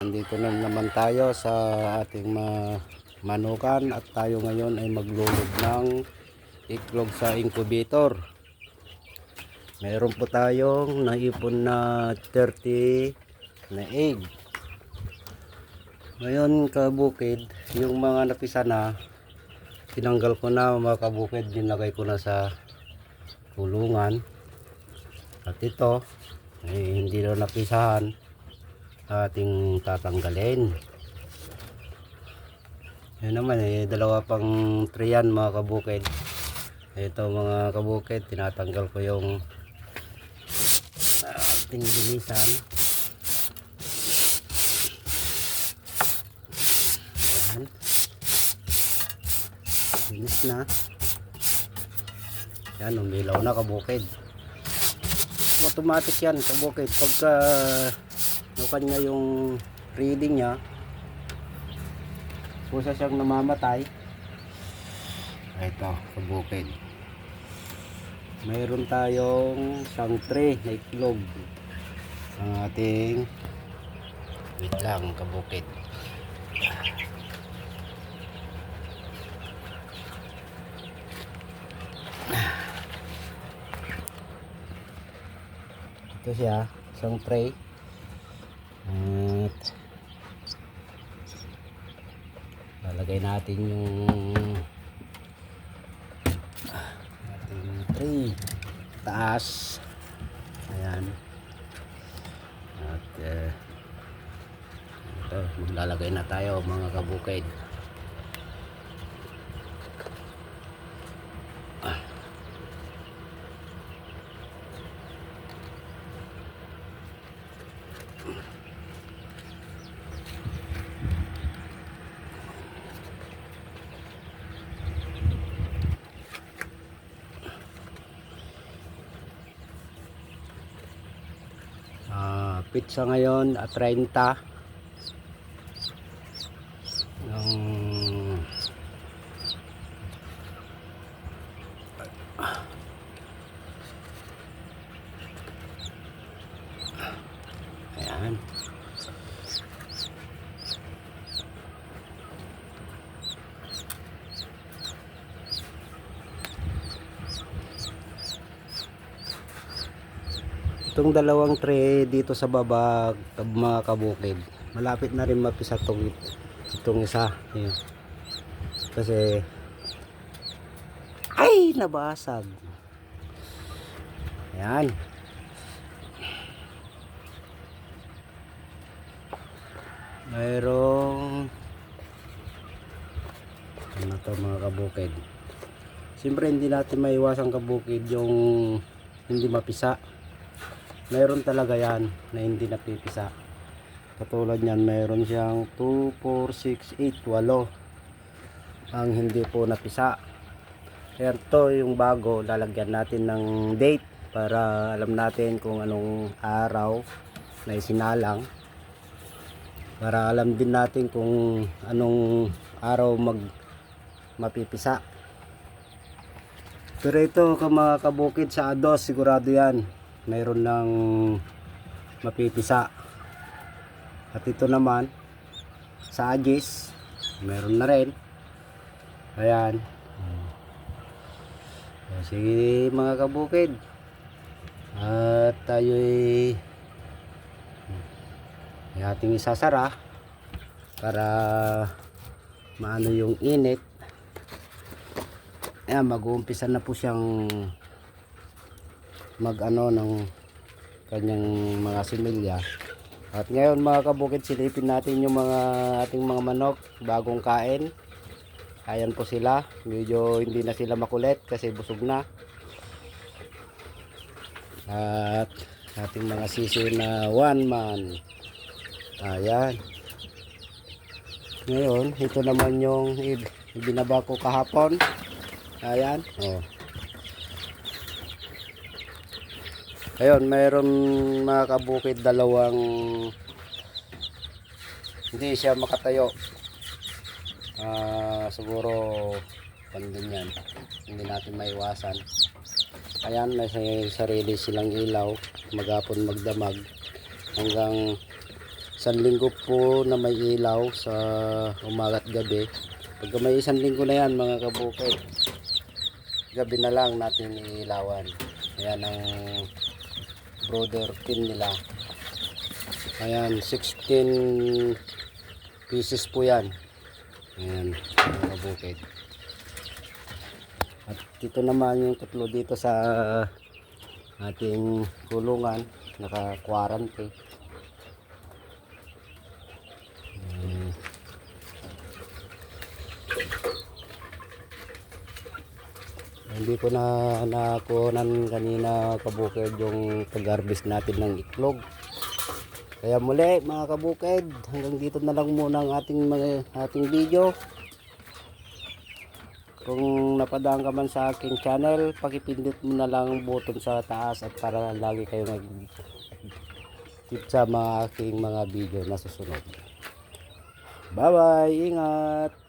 Nandito na naman tayo sa ating manukan at tayo ngayon ay maglulog ng itlog sa incubator. Mayroon po tayong naipon na 30 na egg. Ngayon kabukid, yung mga napisa na tinanggal ko na mga kabukid, dinagay ko na sa kulungan. At ito ay hindi na napisahan, ating tatanggalin. Yan naman dalawa pang triyan mga kabukid. Ito mga kabukid, tinatanggal ko yung ating linisan. Ayan, linis na. Yan, umilaw na kabukid. Automatic yan kabukid. Pagka kanya yung reading nya, kusa siyang namamatay. Ito kabukid, mayroon tayong isang tray na itlog ang ating, wait lang kabukid, ito siya, isang tray. At lalagay natin yung ating tray taas. Ayan. At ito, maglalagay na tayo mga kabukid. Pizza ngayon at 30 ng ayan. Itong dalawang tray dito sa baba mga kabukid, malapit na rin mapisa itong isa. Ayan. Kasi ay nabasag. Ayan. Mayroong ano to mga kabukid. Siyempre hindi natin maiwasan kabukid yung hindi mapisa. Mayroon talaga yan na hindi napipisa. Katulad yan, mayroon siyang 2, 4, 6, 8, 8 ang hindi po napisa. Kaya ito yung bago, lalagyan natin ng date para alam natin kung anong araw na isinalang, para alam din natin kung anong araw mapipisa. Pero ito mga kabukid, sa ados sigurado yan mayroon ng mapipisa. At ito naman sa agis mayroon na rin. Ayan. Sige mga kabukid, at tayo ay ating isasara para maano yung init. Ayan, mag-uumpisa na po siyang mag-ano ng kanyang mga similya. At ngayon mga kabukid, silipin natin yung mga ating mga manok bagong kain. Ayan po sila, medyo hindi na sila makulit kasi busog na. At ating mga sisi na 1 man. Ayan. Ngayon ito naman yung ibinaba ko kahapon. Ayan, oh. Ayun, mayroon mga kabukid dalawang hindi siya makatayo. Siguro pandun yan, hindi natin maiwasan. Ayan, may sarili silang ilaw, maghapon magdamag hanggang isang linggo po na may ilaw sa umaga at gabi. Pag may isang linggo na yan mga kabukid, gabi na lang natin iilawan. Ayan ang brother pin nila. Ayan, 16 pieces po yan. Ayan mga kabukid. At dito naman yung tatlo dito sa ating kulungan, naka-quarantine. Hindi ko na nakunan kanina kabukid yung pag-harvest natin ng itlog. Kaya muli mga kabukid, hanggang dito na lang muna ang ating video. Kung napadaan ka man sa aking channel, pakipindot mo na lang ang button sa taas at para lagi kayo nag-tip sa mga aking mga video na susunod. Bye bye, ingat!